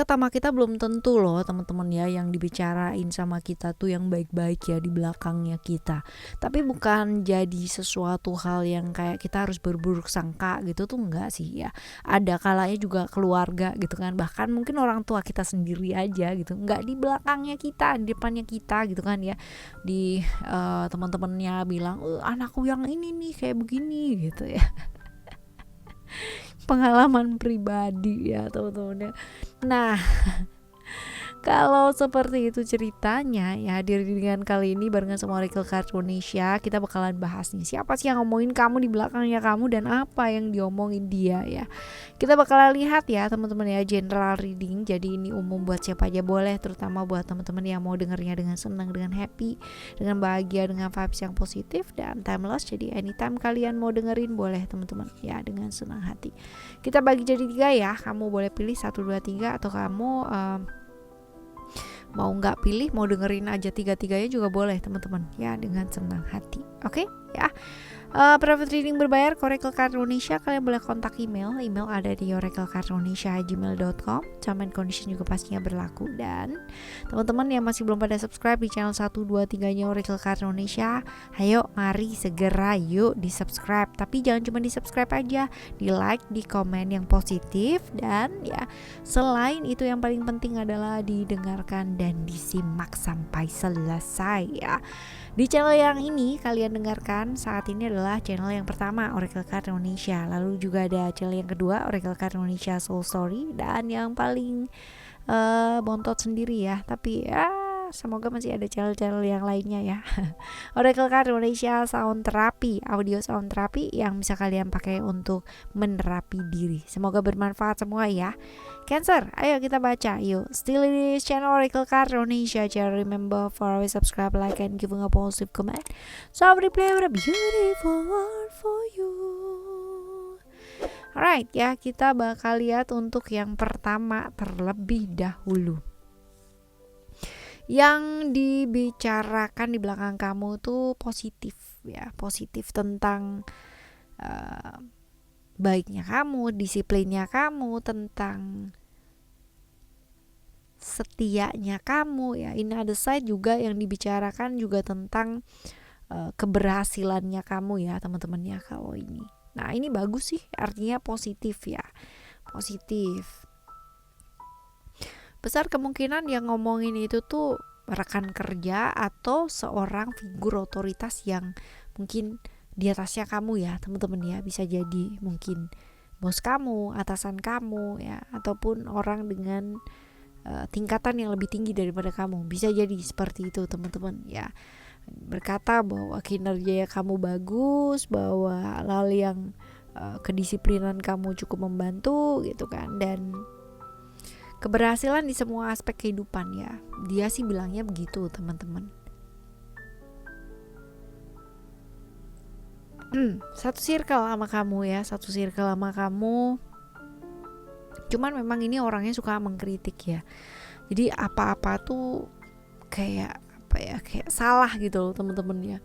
pertama kita belum tentu loh teman-teman ya yang dibicarain sama kita tuh yang baik-baik ya di belakangnya kita. Tapi bukan jadi sesuatu hal yang kayak kita harus berburuk sangka gitu tuh enggak sih ya. Ada kalanya juga keluarga gitu kan, bahkan mungkin orang tua kita sendiri aja gitu, enggak di belakangnya kita, di depannya kita gitu kan ya. Di teman-temannya bilang, anakku yang ini nih kayak begini gitu ya. Pengalaman pribadi ya teman-teman ya. Nah, kalau seperti itu ceritanya ya, hadir dengan kali ini barengan sama Oracle Card Indonesia, kita bakalan bahas nih siapa sih yang ngomongin kamu di belakangnya kamu dan apa yang diomongin dia ya. Kita bakalan lihat ya teman-teman ya, general reading. Jadi ini umum buat siapa aja boleh, terutama buat teman-teman yang mau dengernya dengan senang, dengan happy, dengan bahagia, dengan vibes yang positif dan timeless. Jadi anytime kalian mau dengerin boleh teman-teman ya, dengan senang hati. Kita bagi jadi 3 ya, kamu boleh pilih 1, 2, 3 atau kamu mau nggak pilih, mau dengerin aja 3-3-nya juga boleh teman-teman ya, dengan senang hati. Oke ya. Private reading berbayar Oracle Card Indonesia, kalian boleh kontak email ada di oraclecardindonesia@gmail.com. Term and condition juga pastinya berlaku. Dan teman-teman yang masih belum pada subscribe di channel 1, 2, 3-nya Oracle Card Indonesia, ayo mari segera yuk di subscribe. Tapi jangan cuma di subscribe aja, di like, di komen yang positif. Dan ya selain itu yang paling penting adalah didengarkan dan disimak sampai selesai ya. Di channel yang ini kalian dengarkan saat ini adalah channel yang pertama, Oracle Card Indonesia. Lalu juga ada channel yang kedua, Oracle Card Indonesia Soul Story. Dan yang paling bontot sendiri ya, tapi ya semoga masih ada channel-channel yang lainnya ya. Oracle Card Indonesia Sound Therapy, audio sound therapy yang bisa kalian pakai untuk menerapi diri. Semoga bermanfaat semua ya. Cancer, ayo kita baca yuk. Still in this channel Oracle Card Indonesia. Just remember for always subscribe, like, and giving a positive comment. So I will play a beautiful one for you. Alright ya, kita bakal lihat untuk yang pertama terlebih dahulu. Yang dibicarakan di belakang kamu tuh positif ya, positif tentang baiknya kamu, disiplinnya kamu, tentang setianya kamu ya. In other side juga yang dibicarakan juga tentang keberhasilannya kamu ya teman-teman ya kalau ini. Nah ini bagus sih, artinya positif ya, positif. Besar kemungkinan yang ngomongin itu tuh rekan kerja atau seorang figur otoritas yang mungkin di atasnya kamu ya teman-teman ya. Bisa jadi mungkin bos kamu, atasan kamu ya, ataupun orang dengan tingkatan yang lebih tinggi daripada kamu. Bisa jadi seperti itu teman-teman ya, berkata bahwa kinerja kamu bagus, bahwa hal yang kedisiplinan kamu cukup membantu gitu kan, dan keberhasilan di semua aspek kehidupan ya. Dia sih bilangnya begitu teman-teman. Satu circle sama kamu ya, satu circle sama kamu. Cuman memang ini orangnya suka mengkritik ya. Jadi apa-apa tuh kayak apa ya, kayak salah gitu loh teman-teman ya.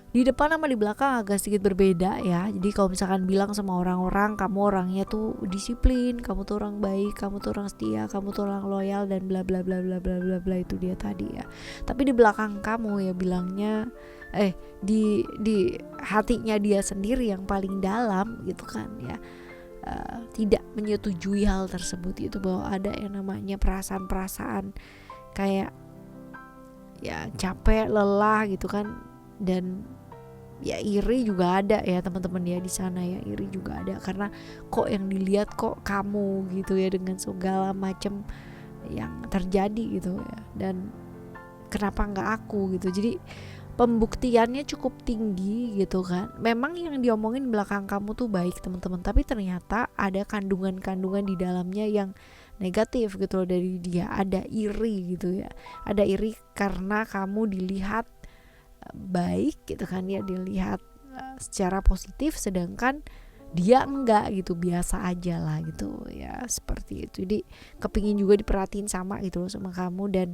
Di depan sama di belakang agak sedikit berbeda ya. Jadi kalau misalkan bilang sama orang-orang kamu orangnya tuh disiplin, kamu tuh orang baik, kamu tuh orang setia, kamu tuh orang loyal dan bla bla bla bla bla bla bla, itu dia tadi ya. Tapi di belakang kamu ya bilangnya di hatinya dia sendiri yang paling dalam gitu kan ya, tidak menyetujui hal tersebut itu, bahwa ada yang namanya perasaan-perasaan kayak ya capek, lelah gitu kan, dan ya iri juga ada ya teman-teman ya di sana ya, iri juga ada karena kok yang dilihat kok kamu gitu ya, dengan segala macam yang terjadi gitu ya, dan kenapa nggak aku gitu. Jadi pembuktiannya cukup tinggi gitu kan. Memang yang diomongin belakang kamu tuh baik teman-teman, tapi ternyata ada kandungan-kandungan di dalamnya yang negatif gitu loh dari dia. Ada iri gitu ya, ada iri karena kamu dilihat baik gitu kan ya, dilihat secara positif, sedangkan dia enggak gitu, biasa aja lah gitu ya, seperti itu. Jadi kepingin juga diperhatiin sama gitu loh sama kamu, dan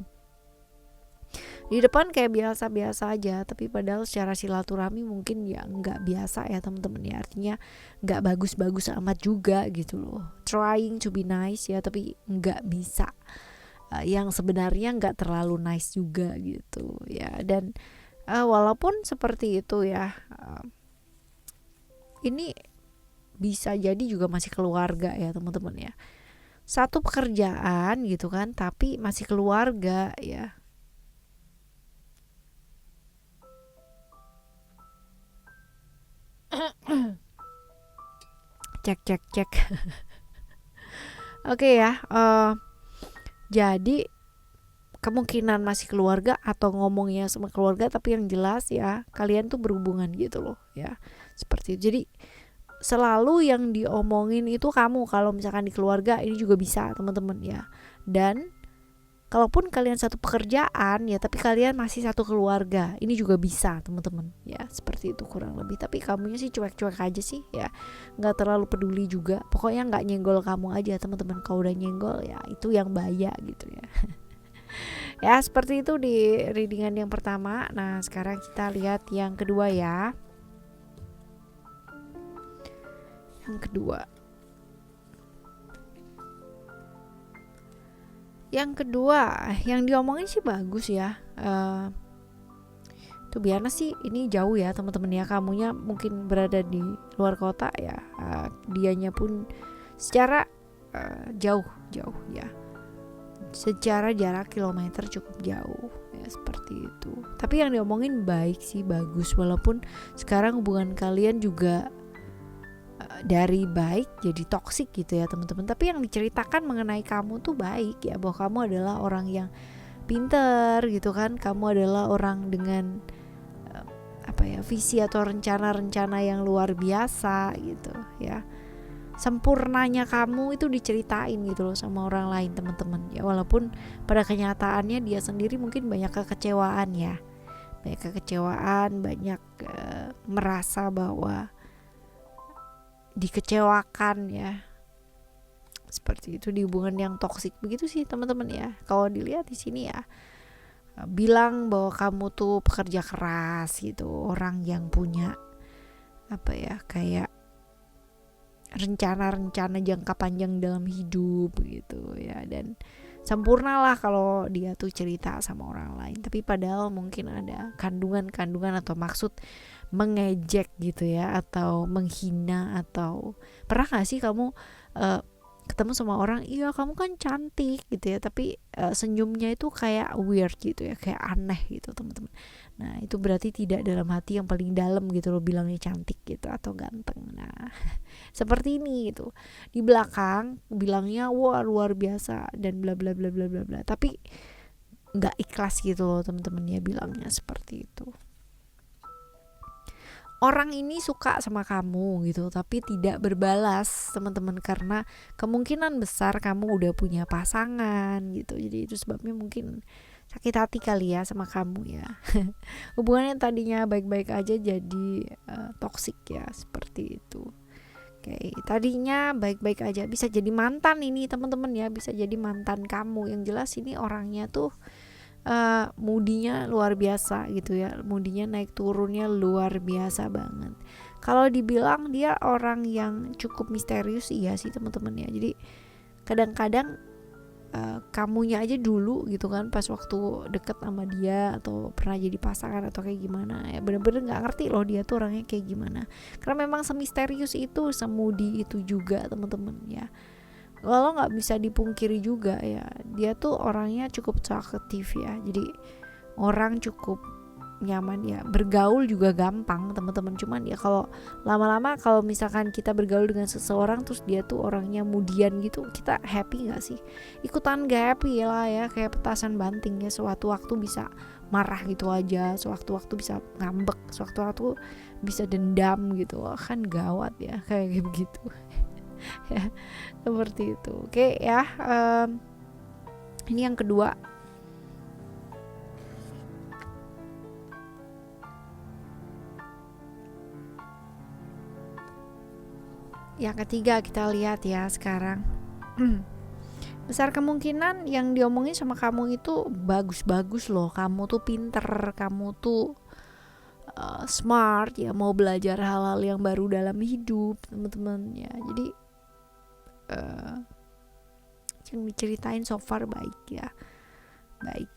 Di depan kayak biasa-biasa aja, tapi padahal secara silaturahmi mungkin ya nggak biasa ya teman-teman ya. Artinya nggak bagus-bagus amat juga gitu loh. Trying to be nice ya, tapi nggak bisa. Yang sebenarnya nggak terlalu nice juga gitu ya. Dan walaupun seperti itu ya, ini bisa jadi juga masih keluarga ya teman-teman ya. Satu pekerjaan gitu kan, tapi masih keluarga ya. Cek cek cek. Oke ya, jadi kemungkinan masih keluarga atau ngomongnya sama keluarga, tapi yang jelas ya kalian tuh berhubungan gitu loh ya, seperti itu. Jadi selalu yang diomongin itu kamu kalau misalkan di keluarga, ini juga bisa teman-teman ya. Dan kalaupun kalian satu pekerjaan ya, tapi kalian masih satu keluarga, ini juga bisa teman-teman ya, seperti itu kurang lebih. Tapi kamunya sih cuek-cuek aja sih ya, nggak terlalu peduli juga, pokoknya nggak nyenggol kamu aja teman-teman. Kalau udah nyenggol ya itu yang bahaya gitu ya. Ya seperti itu di readingan yang pertama. Nah sekarang kita lihat yang kedua ya. Yang kedua, yang diomongin sih bagus ya. Tuh biasa sih ini jauh ya teman-teman ya. Kamunya mungkin berada di luar kota ya. Dianya pun secara jauh ya. Secara jarak kilometer cukup jauh ya, seperti itu. Tapi yang diomongin baik sih, bagus. Walaupun sekarang hubungan kalian juga dari baik jadi toksik gitu ya teman-teman. Tapi yang diceritakan mengenai kamu tuh baik ya, bahwa kamu adalah orang yang pinter gitu kan. Kamu adalah orang dengan visi atau rencana-rencana yang luar biasa gitu ya. Sempurnanya kamu itu diceritain gitu loh sama orang lain teman-teman ya. Walaupun pada kenyataannya dia sendiri mungkin banyak kekecewaan ya. Banyak merasa bahwa dikecewakan ya, seperti itu di hubungan yang toksik begitu sih teman-teman ya. Kalau dilihat di sini ya, bilang bahwa kamu tuh pekerja keras gitu, orang yang punya kayak rencana-rencana jangka panjang dalam hidup gitu ya. Dan sempurnalah kalau dia tuh cerita sama orang lain, tapi padahal mungkin ada kandungan atau maksud mengejek gitu ya, atau menghina. Atau pernah gak sih kamu ketemu sama orang, iya kamu kan cantik gitu ya, tapi senyumnya itu kayak weird gitu ya, kayak aneh gitu teman-teman. Nah itu berarti tidak dalam hati yang paling dalam gitu loh bilangnya cantik gitu atau ganteng. Nah seperti ini gitu, di belakang bilangnya wah luar biasa dan bla bla bla bla bla bla, tapi nggak ikhlas gitu loh teman-teman ya, bilangnya seperti itu. Orang ini suka sama kamu gitu, tapi tidak berbalas teman-teman, karena kemungkinan besar kamu udah punya pasangan gitu. Jadi itu sebabnya mungkin sakit hati kali ya sama kamu ya. Hubungan yang tadinya baik-baik aja jadi toksik ya, seperti itu. Oke, tadinya baik-baik aja bisa jadi mantan ini teman-teman ya, bisa jadi mantan kamu. Yang jelas ini orangnya tuh moodinya luar biasa gitu ya, moodinya naik turunnya luar biasa banget. Kalau dibilang dia orang yang cukup misterius, iya sih teman-teman ya. Jadi kadang-kadang kamunya aja dulu gitu kan, pas waktu deket sama dia atau pernah jadi pasangan atau kayak gimana ya, bener-bener nggak ngerti loh dia tuh orangnya kayak gimana, karena memang semisterius itu, semoody itu juga teman-teman ya. Kalau nggak bisa dipungkiri juga ya, dia tuh orangnya cukup talkative ya, jadi orang cukup nyaman ya, bergaul juga gampang teman-teman. Cuman ya kalau lama-lama kalau misalkan kita bergaul dengan seseorang terus dia tuh orangnya mudian gitu, kita happy nggak sih? Ikutan gak happy lah ya, kayak petasan banting ya, sewaktu waktu bisa marah gitu aja, sewaktu-waktu bisa ngambek, sewaktu-waktu bisa dendam gitu. Wah, kan gawat ya kayak begitu. Ya seperti itu. Oke ya, ini yang kedua. Yang ketiga kita lihat ya sekarang. besar kemungkinan yang diomongin sama kamu itu bagus-bagus loh. Kamu tuh pinter, kamu tuh smart ya, mau belajar hal-hal yang baru dalam hidup teman-teman ya. Jadi yang diceritain so far baik ya, baik,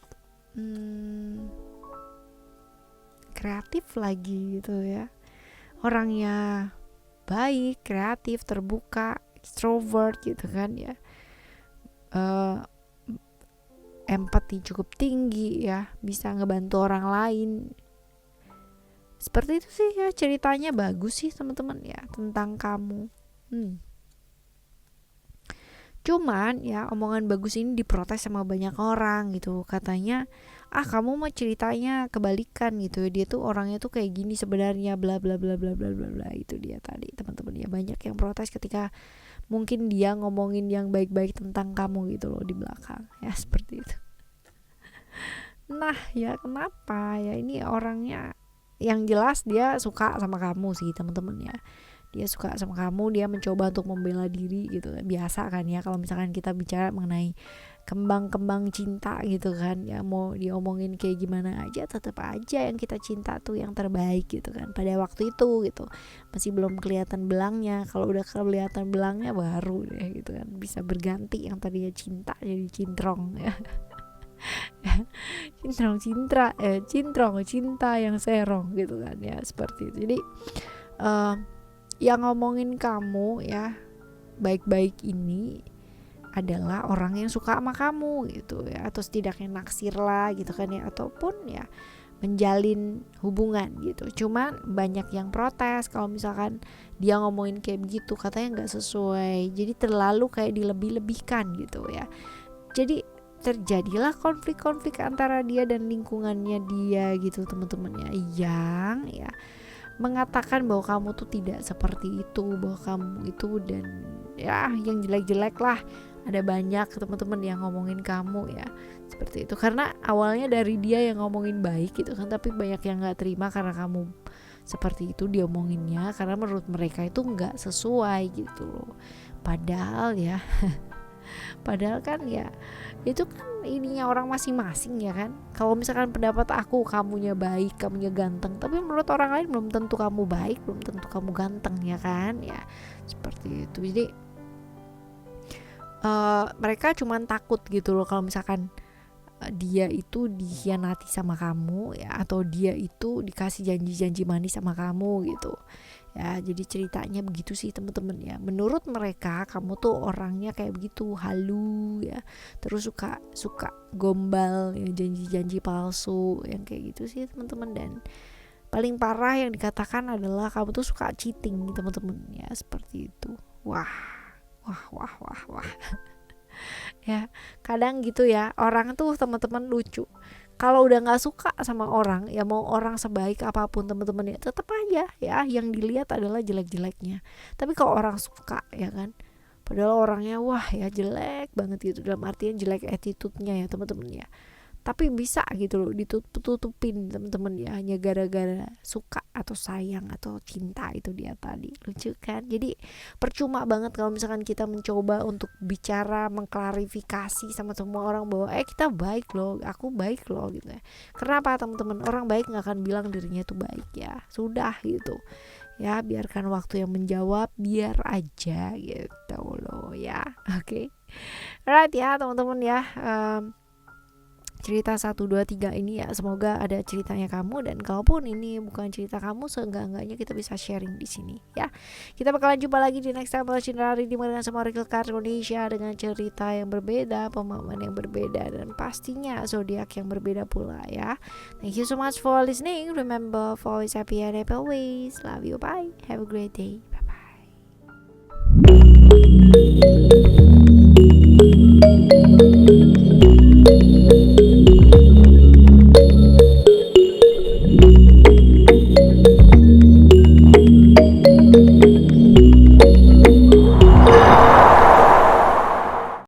kreatif lagi gitu ya, orangnya baik, kreatif, terbuka, extrovert gitu kan ya, empati cukup tinggi ya, bisa ngebantu orang lain. Seperti itu sih ya, ceritanya bagus sih teman-teman ya tentang kamu. Cuman ya omongan bagus ini diprotes sama banyak orang gitu. Katanya, kamu mau ceritanya kebalikan gitu. Dia tuh orangnya tuh kayak gini sebenarnya, bla bla bla bla bla bla bla. Itu dia tadi teman-teman ya, banyak yang protes ketika mungkin dia ngomongin yang baik-baik tentang kamu gitu loh di belakang. Ya seperti itu. Nah, ya kenapa? Ya ini orangnya, yang jelas dia suka sama kamu sih teman-teman ya. Dia suka sama kamu, dia mencoba untuk membela diri gitu kan. Biasa kan ya kalau misalkan kita bicara mengenai kembang-kembang cinta gitu kan ya, mau diomongin kayak gimana aja tetap aja yang kita cinta tuh yang terbaik gitu kan pada waktu itu gitu. Masih belum kelihatan belangnya, kalau udah kelihatan belangnya baru deh gitu kan bisa berganti yang tadinya cinta jadi cintrong ya. Cintrong cinta yang serong gitu kan ya, seperti itu. Jadi yang ngomongin kamu ya baik-baik ini adalah orang yang suka sama kamu gitu ya, atau setidaknya naksir lah gitu kan ya, ataupun ya menjalin hubungan gitu. Cuman banyak yang protes kalau misalkan dia ngomongin kayak begitu, katanya nggak sesuai, jadi terlalu kayak dilebih-lebihkan gitu ya. Jadi terjadilah konflik-konflik antara dia dan lingkungannya dia gitu teman-teman ya, yang ya mengatakan bahwa kamu tuh tidak seperti itu, bahwa kamu itu dan ya yang jelek-jelek lah. Ada banyak teman-teman yang ngomongin kamu ya seperti itu, karena awalnya dari dia yang ngomongin baik gitu kan, tapi banyak yang nggak terima karena kamu seperti itu diomonginnya, karena menurut mereka itu nggak sesuai gitu loh. Padahal ya padahal kan ya itu kan ininya orang masing-masing ya kan. Kalau misalkan pendapat aku kamunya baik, kamunya ganteng, tapi menurut orang lain belum tentu kamu baik, belum tentu kamu ganteng ya kan ya, seperti itu. Jadi mereka cuman takut gitu loh kalau misalkan dia itu dikhianati sama kamu ya, atau dia itu dikasih janji-janji manis sama kamu gitu ya. Jadi ceritanya begitu sih teman-teman ya. Menurut mereka kamu tuh orangnya kayak begitu, halu ya, terus suka gombal ya, janji-janji palsu yang kayak gitu sih teman-teman. Dan paling parah yang dikatakan adalah kamu tuh suka cheating teman-teman ya, seperti itu. Wah ya kadang gitu ya orang tuh teman-teman lucu. Kalau udah nggak suka sama orang ya, mau orang sebaik apapun teman-teman ya, tetap aja ya yang dilihat adalah jelek-jeleknya. Tapi kalau orang suka ya kan, padahal orangnya wah ya jelek banget gitu, dalam artian jelek attitude-nya ya teman-teman ya, tapi bisa gitu loh ditutupin teman-teman ya, hanya gara-gara suka atau sayang atau cinta itu dia tadi. Lucu kan? Jadi percuma banget kalau misalkan kita mencoba untuk bicara, mengklarifikasi sama semua orang bahwa kita baik loh, aku baik loh gitu ya. Kenapa teman-teman? Orang baik nggak akan bilang dirinya tuh baik ya. Sudah gitu ya, biarkan waktu yang menjawab, biar aja gitu loh ya. Oke. Alright ya teman-teman ya, cerita 1, 2, 3 ini ya semoga ada ceritanya kamu, dan kalaupun ini bukan cerita kamu, seenggak-enggaknya kita bisa sharing di sini ya. Kita bakalan jumpa lagi di next time Cinderari di mana sama Oracle Card Indonesia dengan cerita yang berbeda, pemahaman yang berbeda, dan pastinya zodiak yang berbeda pula ya. Thank you so much for listening. Remember, for always happy and happy always. Love you. Bye. Have a great day. Bye bye.